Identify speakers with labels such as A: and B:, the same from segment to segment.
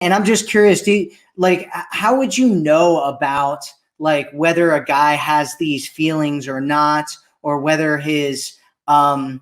A: And I'm just curious, how would you know about like whether a guy has these feelings or not, or whether his, whether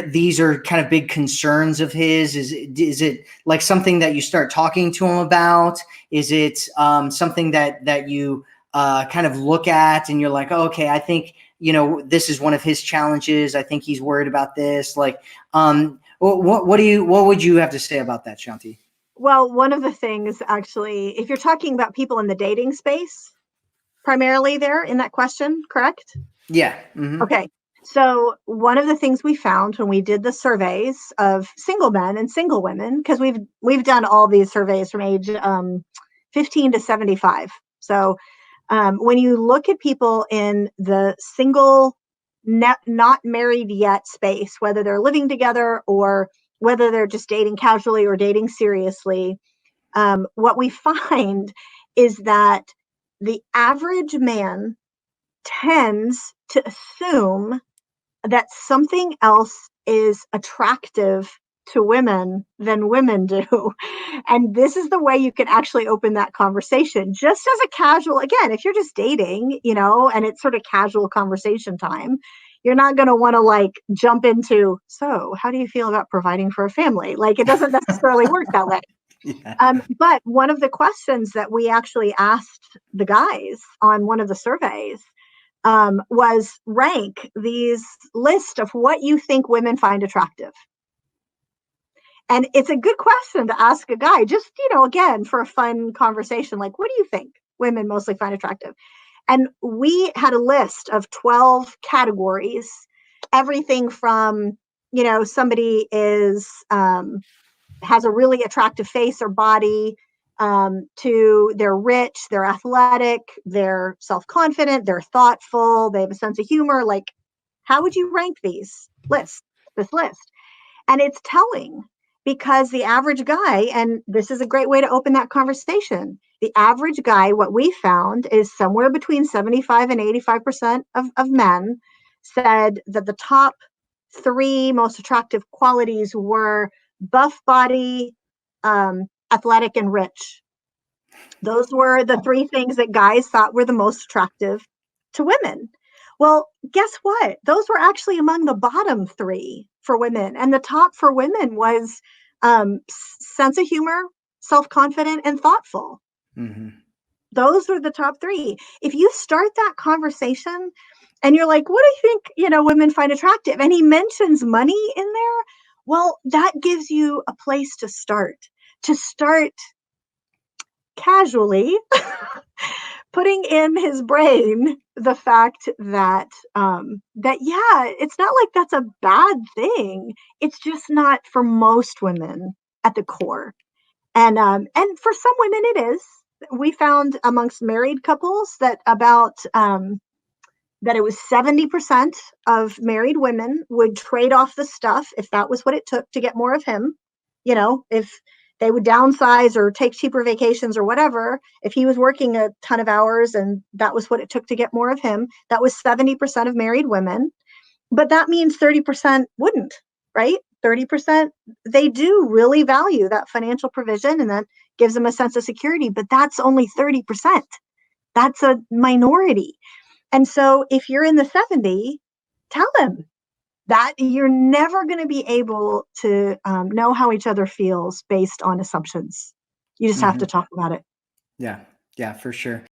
A: these are kind of big concerns of his? Is it like something that you start talking to him about? Is it something that you kind of look at and you're like, oh, okay, I think, this is one of his challenges. I think he's worried about this. Like, what would you have to say about that, Shanti?
B: Well, one of the things, actually, if you're talking about people in the dating space, primarily there in that question, correct?
A: Yeah. Mm-hmm.
B: Okay. So one of the things we found when we did the surveys of single men and single women, because we've done all these surveys from age 15 to 75. So when you look at people in the single, not married yet space, whether they're living together or whether they're just dating casually or dating seriously, what we find is that the average man tends to assume that something else is attractive to women than women do. And this is the way you can actually open that conversation, just as a casual, again, if you're just dating, and it's sort of casual conversation time, you're not going to want to like jump into, so how do you feel about providing for a family? Like, it doesn't necessarily work that way.
A: Yeah.
B: But one of the questions that we actually asked the guys on one of the surveys was rank these list of what you think women find attractive. And it's a good question to ask a guy, just, again, for a fun conversation, like, what do you think women mostly find attractive? And we had a list of 12 categories, everything from, somebody has a really attractive face or body, to they're rich, they're athletic, they're self-confident, they're thoughtful, they have a sense of humor. Like, how would you rank this list? And it's telling, because the average guy, and this is a great way to open that conversation, the average guy, what we found is somewhere between 75 and 85% of men said that the top 3 most attractive qualities were buff body, athletic, and rich. Those were the 3 things that guys thought were the most attractive to women. Well, guess what? Those were actually among the bottom 3 for women. And the top for women was sense of humor, self-confident, and thoughtful.
A: Mm-hmm.
B: Those were the top 3. If you start that conversation and you're like, what do you think, women find attractive? And he mentions money in there. Well, that gives you a place to start casually putting in his brain the fact that yeah, it's not like that's a bad thing. It's just not for most women at the core. And for some women it is. We found amongst married couples that that it was 70% of married women would trade off the stuff if that was what it took to get more of him. If they would downsize or take cheaper vacations or whatever, if he was working a ton of hours and that was what it took to get more of him, that was 70% of married women. But that means 30% wouldn't, right? 30%, they do really value that financial provision, and that gives them a sense of security, but that's only 30%. That's a minority. And so if you're in the 70, tell them that you're never going to be able to know how each other feels based on assumptions. You just have to talk about it.
A: Yeah. Yeah, for sure.